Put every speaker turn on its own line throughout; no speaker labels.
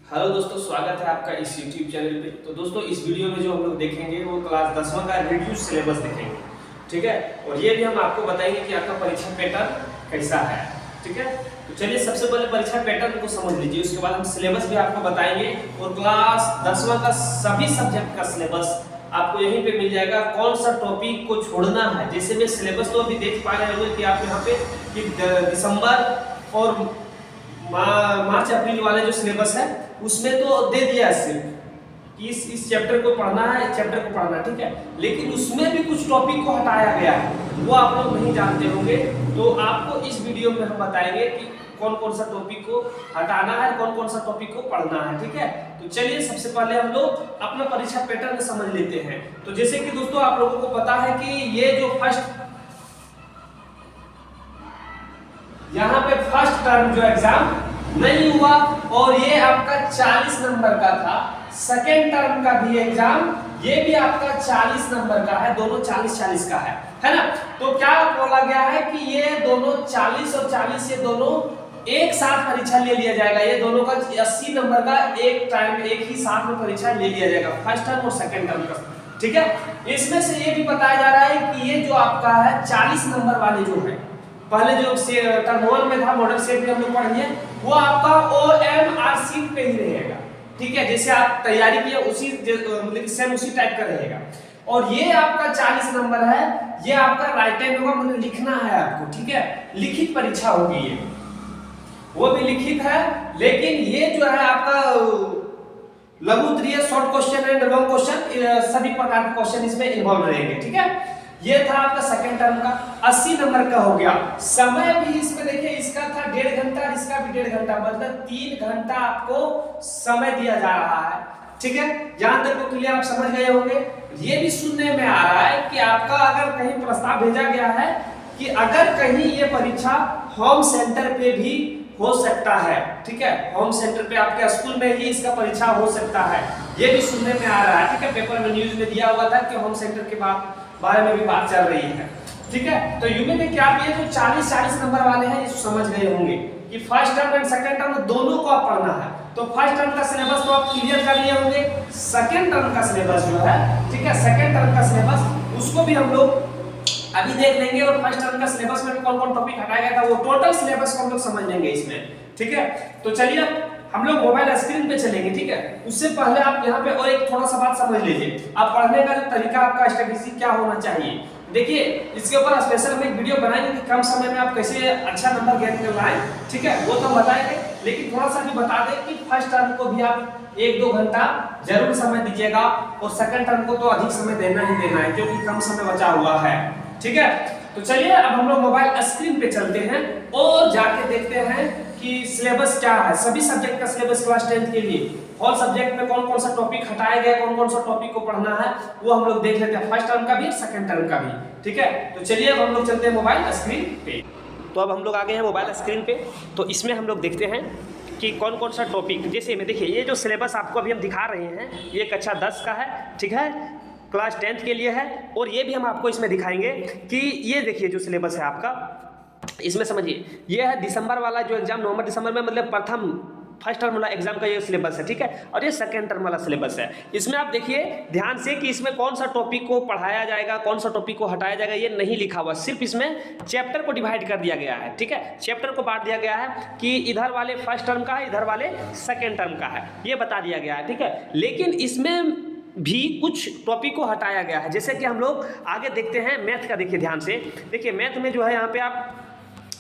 Hello दोस्तों, स्वागत है आपका इस YouTube चैनल पे। तो दोस्तों, इस वीडियो में जो हम लोग देखेंगे वो क्लास 10वां का रिड्यूस सिलेबस देखेंगे, ठीक है। और ये भी हम आपको बताएंगे कि आपका परीक्षा पैटर्न कैसा है, ठीक है। तो चलिए सबसे पहले परीक्षा पैटर्न को समझ लीजिए, उसके बाद हम सिलेबस भी आपको बताएंगे और क्लास 10वां का सभी सब्जेक्ट का सिलेबस आपको यहीं पे मिल जाएगा। कौन सा टॉपिक को छोड़ना है, जैसे मैं सिलेबस तो अभी देख पा रहे होंगे कि आप यहाँ पे कि दिसंबर और मार्च अप्रैल वाले जो सिलेबस है उसमें तो दे दिया सिर्फ कि इस चैप्टर को पढ़ना है, इस चैप्टर को पढ़ना है, ठीक है। लेकिन उसमें भी कुछ टॉपिक को हटाया गया है, वो आप लोग नहीं जानते होंगे। तो आपको इस वीडियो में हम बताएंगे कि कौन कौन सा टॉपिक को हटाना है, कौन कौन सा टॉपिक को पढ़ना है, ठीक है। तो चलिए सबसे पहले हम लोग अपना परीक्षा पैटर्न समझ लेते हैं। तो जैसे कि दोस्तों आप लोगों को पता है कि ये जो यहाँ पे फर्स्ट टर्म जो एग्जाम नहीं हुआ और ये आपका 40 नंबर का था। सेकेंड टर्म का भी एग्जाम ये भी आपका 40 नंबर का है, दोनों 40-40 का है ना। तो क्या बोला गया है कि ये दोनों 40 और 40 ये दोनों एक साथ परीक्षा ले लिया जाएगा। ये दोनों का 80 नंबर का एक टाइम एक ही साथ में परीक्षा ले लिया जाएगा, फर्स्ट टर्म और सेकेंड टर्म का, ठीक है। इसमें से ये भी बताया जा रहा है कि ये जो आपका है 40 नंबर वाले जो है, पहले जो टर्म 1 में था मॉडल सेट में हम लोग पढ़िए, वो आपका OMR सीट पे ही रहेगा, ठीक है। जैसे आप तैयारी किए उसी मतलब सेम उसी टाइप का रहेगा। और ये आपका 40 नंबर है, ये आपका राइट हैंड होगा, मतलब लिखना है आपको, ठीक है। लिखित परीक्षा होगी ये, वो भी लिखित है। लेकिन ये जो है आपका लघु उत्तरीय, short question and long question, सभी प्रकार के क्वेश्चन इसमें इन्वॉल्व रहेंगे, ठीक है। ये था आपका सेकंड टर्म का 80 नंबर का हो गया। समय भी इसमें देखिए, इसका था 1.5 घंटा, इसका भी 1.5 घंटा, मतलब 3 घंटा आपको समय दिया जा रहा है, ठीक है। यहां तक तो क्लियर आप समझ गए होंगे। ये भी सुनने में आ रहा है कि आपका अगर कहीं प्रस्ताव भेजा गया है कि अगर कहीं ये परीक्षा होम सेंटर पे भी हो सकता है, ठीक है। होम सेंटर पे आपके स्कूल में ही इसका परीक्षा हो सकता है, ये भी सुनने में आ रहा है, ठीक है। पेपर में न्यूज में दिया हुआ था कि होम सेंटर के बारे में भी बात चल रही है, ठीक है। तो यूपी में क्या भी है, जो 40-40 नंबर वाले हैं इसको समझ गए होंगे कि first term and second term दोनों को आप पढ़ना है। तो फर्स्ट टर्म का सिलेबस तो आप क्लियर कर लिए होंगे। सेकंड टर्म का सिलेबस जो है, ठीक है, सेकंड टर्म का सिलेबस उसको भी हम लोग अभी देख लेंगे। और फर्स्ट टर्म का सिलेबस में कौन कौन टॉपिक हटाया गया था वो टोटल सिलेबस को हम लोग समझ लेंगे इसमें, ठीक है। तो चलिए अब हम लोग मोबाइल स्क्रीन पे चलेंगे, ठीक है। उससे पहले आप यहाँ पे और एक थोड़ा सा बात समझ लीजिए, आप पढ़ने का जो तरीका आपका स्ट्रेटेजी क्या होना चाहिए। देखिए इसके ऊपर स्पेशल हम एक वीडियो बनाएंगे कि कम समय में आप कैसे अच्छा नंबर गेट कर लाएं, ठीक है, वो तो बताएंगे। लेकिन थोड़ा सा भी बता दें कि फर्स्ट टर्म को भी आप 1-2 घंटा जरूर समय दीजिएगा और सेकंड टर्म को तो अधिक समय देना ही देना है क्योंकि कम समय बचा हुआ है, ठीक है। तो चलिए अब हम लोग मोबाइल स्क्रीन पे चलते हैं और जाके देखते हैं कि सिलेबस क्या है। सभी सब्जेक्ट का सिलेबस क्लास 10 के लिए ऑल सब्जेक्ट में कौन कौन सा टॉपिक हटाया गया, कौन कौन सा टॉपिक को पढ़ना है, वो हम लोग देख लेते हैं, फर्स्ट टर्म का भी सेकंड टर्म का भी, ठीक है। तो चलिए अब हम लोग चलते हैं मोबाइल स्क्रीन पे। तो अब हम लोग आ गए हैं मोबाइल स्क्रीन पे। तो इसमें हम लोग देखते हैं कि कौन कौन सा टॉपिक, जैसे में देखिए ये जो सिलेबस आपको अभी हम दिखा रहे हैं ये कक्षा 10 का है, ठीक है, क्लास 10 के लिए है। और ये भी हम आपको इसमें दिखाएंगे कि ये देखिए जो सिलेबस है आपका, इसमें समझिए ये है दिसंबर वाला जो एग्जाम, नवंबर दिसंबर में, मतलब प्रथम फर्स्ट टर्म वाला एग्जाम का ये सिलेबस है, ठीक है। और ये सेकंड टर्म वाला सिलेबस है। इसमें आप देखिए ध्यान से कि इसमें कौन सा टॉपिक को पढ़ाया जाएगा, कौन सा टॉपिक को हटाया जाएगा, ये नहीं लिखा हुआ, सिर्फ इसमें चैप्टर को डिवाइड कर दिया गया है, ठीक है। चैप्टर को बांट दिया गया है कि इधर वाले फर्स्ट टर्म का है, इधर वाले सेकेंड टर्म का है, ये बता दिया गया है, ठीक है। लेकिन इसमें भी कुछ टॉपिक को हटाया गया है, जैसे कि हम लोग आगे देखते हैं मैथ का। देखिए ध्यान से, देखिए मैथ में जो है यहाँ पे आप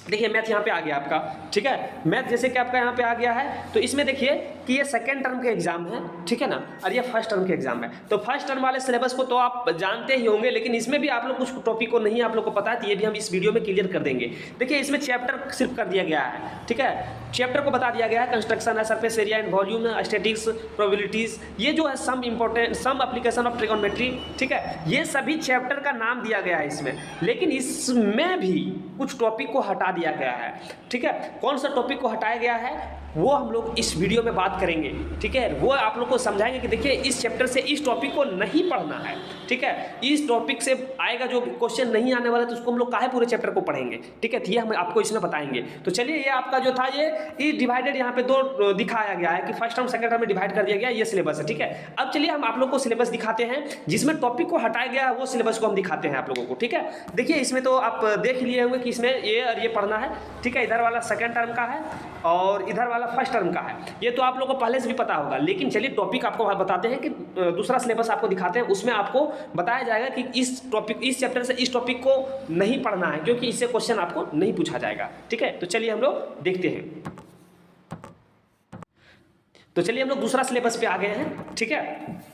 देखिए मैथ यहाँ पे आ गया आपका, ठीक है। मैथ जैसे कि आपका यहाँ पे आ गया है, तो इसमें देखिए कि ये सेकंड टर्म के एग्जाम है, ठीक है ना, और ये फर्स्ट टर्म के एग्जाम है। तो फर्स्ट टर्म वाले सिलेबस को तो आप जानते ही होंगे, लेकिन इसमें भी आप लोग कुछ टॉपिक को नहीं आप लोग को पता है, तो ये भी हम इस वीडियो में क्लियर कर देंगे। देखिए इसमें चैप्टर सिर्फ कर दिया गया है, ठीक है, चैप्टर को बता दिया गया है, कंस्ट्रक्शन है, surface area and volume, statics, probabilities, ये जो है some important, some application of trigonometry, ठीक है, ये सभी चैप्टर का नाम दिया गया है इसमें। लेकिन इसमें भी कुछ टॉपिक को हटा दिया गया है, ठीक है। कौन सा टॉपिक को हटाया गया है, वो हम लोग इस वीडियो में बात करेंगे, ठीक है। वो आप लोग को समझाएंगे कि देखिए इस चैप्टर से इस टॉपिक को नहीं पढ़ना है, ठीक है। इस टॉपिक से आएगा जो क्वेश्चन नहीं आने वाला तो उसको हम लोग काहे पूरे चैप्टर को पढ़ेंगे, ठीक है। तो ये हम आपको इसमें बताएंगे। तो चलिए, ये आपका जो था ये डिवाइडेड यहाँ पे दो दिखाया गया है कि फर्स्ट टर्म सेकंड टर्म में डिवाइड कर दिया गया, ये सिलेबस है, ठीक है। अब चलिए हम आप लोग को सिलेबस दिखाते हैं, जिसमें टॉपिक को हटाया गया है वो सिलेबस को हम दिखाते हैं आप लोगों को, ठीक है। देखिए इसमें तो आप देख लिए होंगे कि इसमें ये और ये पढ़ना है, ठीक है। इधर वाला सेकंड टर्म का है और इधर वाला फर्स्ट टर्म का है, ये तो आप लोगों को पहले से भी पता होगा। लेकिन चलिए टॉपिक आपको बताते हैं कि दूसरा सिलेबस आपको दिखाते हैं, उसमें आपको बताया जाएगा कि इस चैप्टर से इस टॉपिक को नहीं पढ़ना है, क्योंकि इससे क्वेश्चन आपको नहीं पूछा जाएगा, ठीक है। तो चलिए हम लोग देखते हैं। तो चलिए हम लोग दूसरा सिलेबस पे आ गए हैं, ठीक है।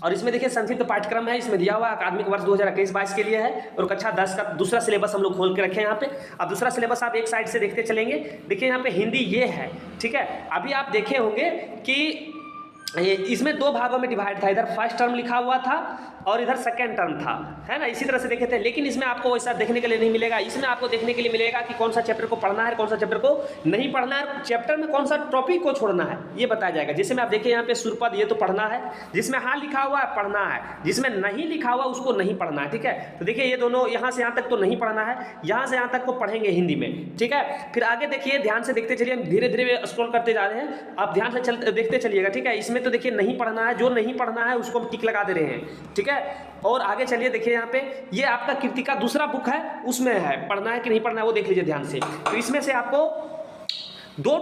और इसमें देखिए संक्षिप्त पाठ्यक्रम है, इसमें दिया हुआ अकादमिक वर्ष 2021-22 के लिए है और कक्षा 10 का दूसरा सिलेबस हम लोग खोल के रखे हैं यहाँ पे। अब दूसरा सिलेबस आप एक साइड से देखते चलेंगे। देखिए यहाँ पे हिंदी ये है, ठीक है। अभी आप देखे होंगे कि इसमें दो भागों में डिवाइड था, इधर फर्स्ट टर्म लिखा हुआ था और इधर सेकंड टर्म था, है ना, इसी तरह से देखे थे। लेकिन इसमें आपको वैसा देखने के लिए नहीं मिलेगा। इसमें आपको देखने के लिए मिलेगा कि कौन सा चैप्टर को पढ़ना है, कौन सा चैप्टर को नहीं पढ़ना है, चैप्टर में कौन सा टॉपिक को छोड़ना है, ये बताया जाएगा। जैसे में आप देखिए यहाँ पे सुरपद, ये तो पढ़ना है, जिसमें हाँ लिखा हुआ है पढ़ना है, जिसमें नहीं लिखा हुआ उसको नहीं पढ़ना है, ठीक है। तो देखिए ये दोनों यहाँ से यहाँ तक तो नहीं पढ़ना है, यहाँ से यहाँ तक को पढ़ेंगे हिंदी में, ठीक है। फिर आगे देखिए, ध्यान से देखते चलिए, हम धीरे धीरे स्क्रॉल करते जा रहे हैं, आप ध्यान से देखते चलिएगा, ठीक है। इसमें तो देखिए नहीं पढ़ना है, जो नहीं पढ़ना है उसको हम टिक लगा दे रहे हैं, ठीक है। और आगे चलिए, देखिए यहाँ पे ये आपका कीर्ति का दूसरा बुक है, उसमें है पढ़ना है कि नहीं पढ़ना है वो देख लीजिए ध्यान से। तो इसमें से आपको दो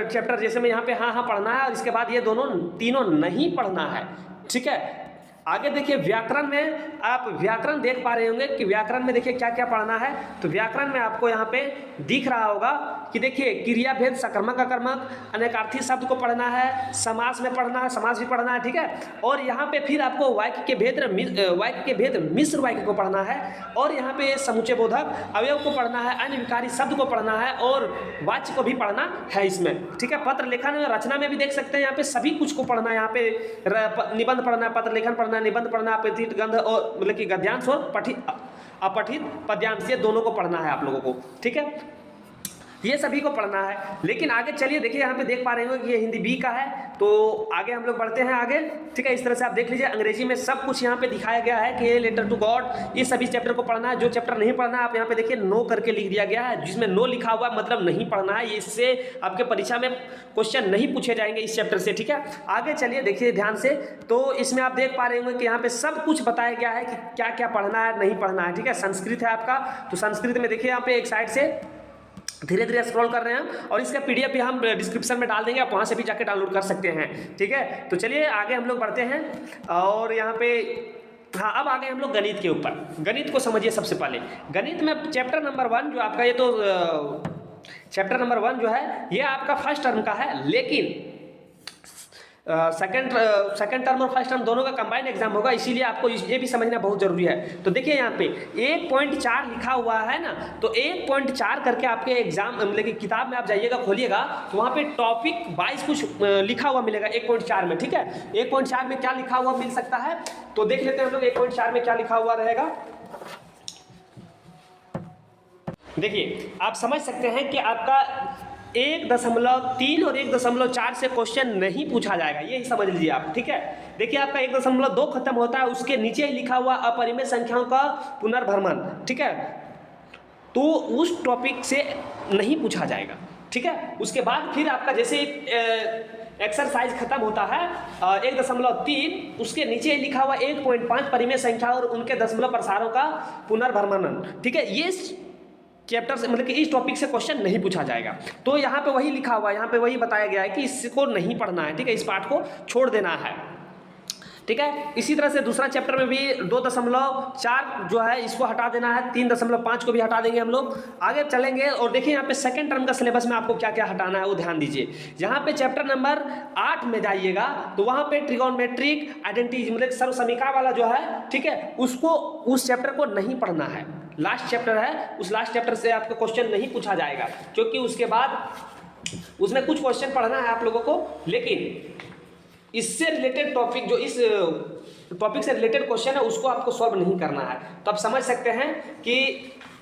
चैप्टर जैसे में यहाँ पे हाँ हाँ पढ़ना है और इसके बाद ये दोनों तीनों नहीं पढ़ना है, ठीक है। आगे देखिए व्याकरण में आप व्याकरण देख पा रहे होंगे कि व्याकरण में देखिए क्या क्या पढ़ना है। तो व्याकरण में आपको यहाँ पे दिख रहा होगा कि देखिए क्रिया भेद, सकर्मक अकर्मक, अनेकार्थी शब्द को पढ़ना है, समास में पढ़ना है, समास भी पढ़ना है, ठीक है। और यहाँ पे फिर आपको वाक्य के भेद मिश्र वाक्य को पढ़ना है और यहाँ पे समुच्चय बोधक अवयव को पढ़ना है, अन्य विकारी शब्द को पढ़ना है और वाच्य को भी पढ़ना है इसमें, ठीक है। पत्र लेखन में रचना में भी देख सकते हैं, यहाँ पे सभी कुछ को पढ़ना है। यहाँ पे निबंध पढ़ना है, पत्र लेखन पढ़ना, निबंध पढ़ना, अपठित गंध और मतलब कि गद्यांश और अपठित पद्यांश, ये दोनों को पढ़ना है आप लोगों को, ठीक है। ये सभी को पढ़ना है। लेकिन आगे चलिए, देखिए यहाँ पे देख पा रहे हो कि ये हिंदी बी का है, तो आगे हम लोग बढ़ते हैं आगे, ठीक है। इस तरह से आप देख लीजिए, अंग्रेजी में सब कुछ यहाँ पे दिखाया गया है कि लेटर टू गॉड, ये सभी चैप्टर को पढ़ना है। जो चैप्टर नहीं पढ़ना है आप यहाँ पे देखिए नो करके लिख दिया गया है, जिसमें नो लिखा हुआ मतलब नहीं पढ़ना है, इससे आपके परीक्षा में क्वेश्चन नहीं पूछे जाएंगे इस चैप्टर से, ठीक है। आगे चलिए देखिए ध्यान से, तो इसमें आप देख पा रहे होंगे कि यहाँ पे सब कुछ बताया गया है कि क्या क्या पढ़ना है नहीं पढ़ना है, ठीक है। संस्कृत है आपका, तो संस्कृत में देखिए यहाँ पे एक साइड से धीरे धीरे स्क्रॉल कर रहे हैं और इसका पीडीएफ भी हम डिस्क्रिप्शन में डाल देंगे, आप वहाँ से भी जाके डाउनलोड कर सकते हैं, ठीक है। तो चलिए आगे हम लोग बढ़ते हैं और यहाँ पे हाँ, अब आ गए हम लोग गणित के ऊपर। गणित को समझिए सबसे पहले। गणित में चैप्टर नंबर 1 जो आपका, ये तो चैप्टर नंबर 1 जो है ये आपका फर्स्ट टर्म का है, लेकिन सेकंड टर्म और फर्स्ट टर्म दोनों का कंबाइंड एग्जाम होगा, इसीलिए आपको ये भी समझना बहुत जरूरी है। तो देखिए यहाँ पे 1.4 लिखा हुआ है ना, तो 1.4 करके आपके एग्जाम मतलब कि किताब में आप जाइएगा, खोलिएगा तो वहाँ पे टॉपिक वाइज कुछ लिखा हुआ मिलेगा 1.4 में, ठीक है। 1.4 में क्या लिखा हुआ मिल सकता है, तो देख लेते हैं हम लोग 1.4 में क्या लिखा हुआ रहेगा। देखिए आप समझ सकते हैं कि आपका 1.3 और 1.4 से क्वेश्चन नहीं पूछा जाएगा, यही समझ लीजिए आप, ठीक है। देखिए आपका 1.2 खत्म होता है, उसके नीचे ही लिखा हुआ अपरिमेय संख्याओं का पुनर्भ्रमण, ठीक है, तो उस टॉपिक से नहीं पूछा जाएगा, ठीक है। उसके बाद फिर आपका जैसे एक्सरसाइज खत्म होता है 1.3, उसके नीचे ही लिखा हुआ 1.5 परिमेय संख्या और उनके दशमलव प्रसारों का पुनर्भ्रमण, ठीक है। ये चैप्टर से मतलब कि इस टॉपिक से क्वेश्चन नहीं पूछा जाएगा। तो यहाँ पे वही लिखा हुआ है, यहाँ पे वही बताया गया है कि इसको नहीं पढ़ना है, ठीक है, इस पार्ट को छोड़ देना है, ठीक है। इसी तरह से दूसरा चैप्टर में भी 2.4 जो है इसको हटा देना है, 3.5 को भी हटा देंगे हम लोग। आगे चलेंगे और देखिए यहाँ पे सेकंड टर्म का सिलेबस में आपको क्या क्या हटाना है वो ध्यान दीजिए। यहाँ पे चैप्टर नंबर 8 में जाइएगा तो वहाँ पे ट्रिगोनोमेट्रिक आइडेंटिटी मतलब सर्वसमीकरण वाला जो है, ठीक है, उसको उस चैप्टर को नहीं पढ़ना है। लास्ट चैप्टर है, उस लास्ट चैप्टर से आपका क्वेश्चन नहीं पूछा जाएगा, क्योंकि उसके बाद उसमें कुछ क्वेश्चन पढ़ना है आप लोगों को, लेकिन इससे रिलेटेड टॉपिक जो इस टॉपिक से रिलेटेड क्वेश्चन है उसको आपको सॉल्व नहीं करना है। तो आप समझ सकते हैं कि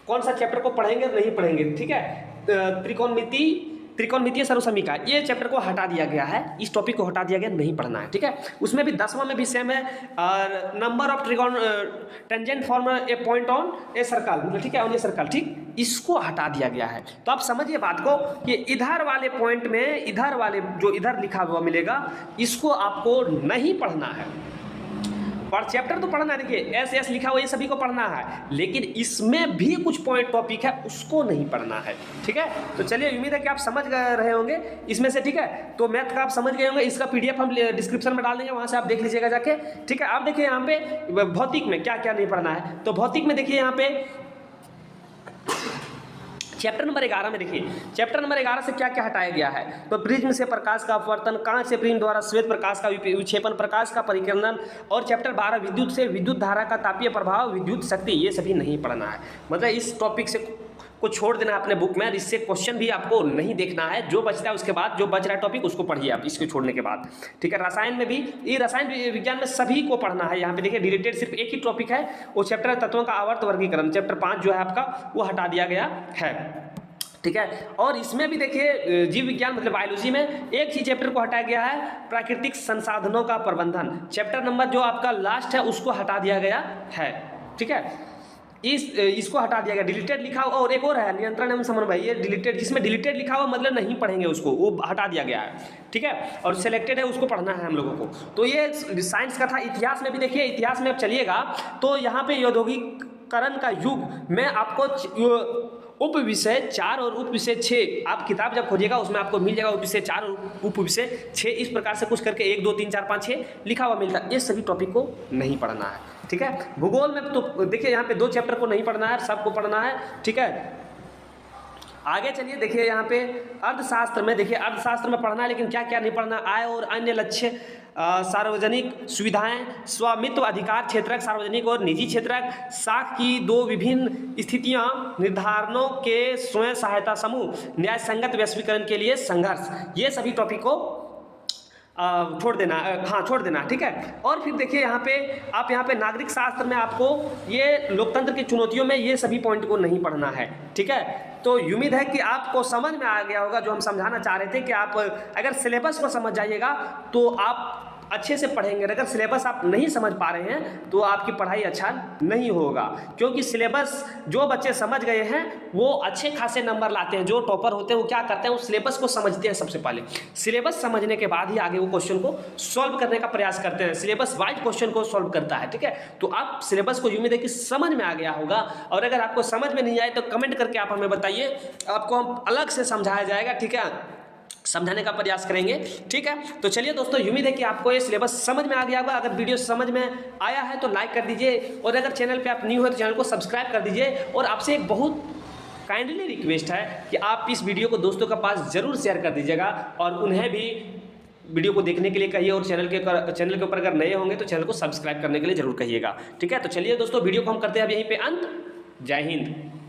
कौन सा चैप्टर को पढ़ेंगे नहीं पढ़ेंगे, ठीक है। त्रिकोणमिति त्रिकोणमितीय सर्वसमीका, ये चैप्टर को हटा दिया गया है, इस टॉपिक को हटा दिया गया, नहीं पढ़ना है, ठीक है। उसमें भी 10वां में भी सेम है, number of trigon tangent form a point on a circle, ठीक है, ऑन ए सर्कल, ठीक, इसको हटा दिया गया है। तो आप समझिए बात को कि इधर वाले पॉइंट में, इधर वाले जो इधर लिखा हुआ मिलेगा, इसको आपको नहीं पढ़ना है। पर चैप्टर तो पढ़ना है, देखिए एस एस लिखा हुआ ये सभी को पढ़ना है, लेकिन इसमें भी कुछ पॉइंट टॉपिक है उसको नहीं पढ़ना है, ठीक है। तो चलिए, उम्मीद है कि आप समझ रहे होंगे इसमें से, ठीक है। तो मैथ का आप समझ गए होंगे, इसका PDF हम डिस्क्रिप्शन में डाल देंगे, वहाँ से आप देख लीजिएगा जाके, ठीक है। आप देखिए यहाँ पे भौतिक में क्या क्या नहीं पढ़ना है। तो भौतिक में देखिए यहाँ पे चैप्टर नंबर 11 में देखिए, चैप्टर नंबर 11 से क्या क्या हटाया गया है। तो प्रिज्म से प्रकाश का अपवर्तन, कांच से प्रिज्म द्वारा श्वेत प्रकाश का विक्षेपण, प्रकाश का परिकर्णन, और चैप्टर 12 विद्युत से विद्युत धारा का तापीय प्रभाव, विद्युत शक्ति, ये सभी नहीं पढ़ना है। मतलब इस टॉपिक से को छोड़ देना अपने बुक में, इससे क्वेश्चन भी आपको नहीं देखना है। जो बचता है उसके बाद, जो बच रहा है टॉपिक उसको पढ़िए आप, इसको छोड़ने के बाद, ठीक है। रसायन में भी, ये रसायन विज्ञान में सभी को पढ़ना है। यहाँ पे देखिए डिलीटेड सिर्फ एक ही टॉपिक है, वो चैप्टर है तत्वों का आवर्त वर्गीकरण, चैप्टर 5 जो है आपका वो हटा दिया गया है, ठीक है। और इसमें भी देखिए जीव विज्ञान मतलब बायोलॉजी में एक ही चैप्टर को हटाया गया है, प्राकृतिक संसाधनों का प्रबंधन, चैप्टर नंबर जो आपका लास्ट है उसको हटा दिया गया है, ठीक है। इसको हटा दिया गया, डिलीटेड लिखा हुआ, और एक और है नियंत्रण एवं समन्वय, ये डिलीटेड, जिसमें डिलीटेड लिखा हुआ मतलब नहीं पढ़ेंगे उसको, वो हटा दिया गया है, ठीक है। और सिलेक्टेड है उसको पढ़ना है हम लोगों को। तो ये साइंस का था। इतिहास में भी देखिए, इतिहास में आप चलिएगा तो यहाँ पे औद्योगिकरण का युग में आपको उप विषय 4 और उप विषय 6, आप किताब जब खोजिएगा उसमें आपको मिल जाएगा उप विषय 4 और उप विषय 6, इस प्रकार से कुछ करके 1 2 3 4 5 6 लिखा हुआ मिलता है। ये सभी टॉपिक को नहीं पढ़ना है, ठीक है। भूगोल में तो देखिए यहाँ पे 2 चैप्टर को नहीं पढ़ना है, सबको पढ़ना है, ठीक है। आगे चलिए, देखिए यहाँ पे अर्थशास्त्र में, देखिए अर्थशास्त्र में पढ़ना है, लेकिन क्या क्या नहीं पढ़ना, आय और अन्य लक्ष्य, सार्वजनिक सुविधाएं, स्वामित्व अधिकार क्षेत्रक, सार्वजनिक और निजी क्षेत्रक, साख की 2 विभिन्न स्थितियां, निर्धारणों के स्वयं सहायता समूह, न्याय संगत वैश्वीकरण के लिए संघर्ष, ये सभी टॉपिक को छोड़ देना, छोड़ देना, ठीक है। और फिर देखिए यहाँ पे आप, यहाँ पे नागरिक शास्त्र में आपको ये लोकतंत्र की चुनौतियों में ये सभी पॉइंट को नहीं पढ़ना है, ठीक है। तो उम्मीद है कि आपको समझ में आ गया होगा जो हम समझाना चाह रहे थे, कि आप अगर सिलेबस को समझ जाइएगा तो आप अच्छे से पढ़ेंगे। अगर सिलेबस आप नहीं समझ पा रहे हैं तो आपकी पढ़ाई अच्छा नहीं होगा, क्योंकि सिलेबस जो बच्चे समझ गए हैं वो अच्छे खासे नंबर लाते हैं। जो टॉपर होते हैं वो क्या करते हैं, वो सिलेबस को समझते हैं सबसे पहले, सिलेबस समझने के बाद ही आगे वो क्वेश्चन को सॉल्व करने का प्रयास करते हैं, सिलेबस वाइज क्वेश्चन को सॉल्व करता है, ठीक है। तो आप सिलेबस को उम्मीद है कि समझ में आ गया होगा, और अगर आपको समझ में नहीं आए तो कमेंट करके आप हमें बताइए, आपको हम अलग से समझाया जाएगा, ठीक है, समझाने का प्रयास करेंगे, ठीक है। तो चलिए दोस्तों, उम्मीद है कि आपको ये सिलेबस समझ में आ गया होगा। अगर वीडियो समझ में आया है तो लाइक कर दीजिए, और अगर चैनल पे आप न्यू हो तो चैनल को सब्सक्राइब कर दीजिए। और आपसे एक बहुत काइंडली रिक्वेस्ट है कि आप इस वीडियो को दोस्तों के पास जरूर शेयर कर दीजिएगा, और उन्हें भी वीडियो को देखने के लिए कहिए, और चैनल के ऊपर अगर नए होंगे तो चैनल को सब्सक्राइब करने के लिए जरूर कहिएगा, ठीक है। तो चलिए दोस्तों, वीडियो को हम करते हैं अब यहीं पे अंत। जय हिंद।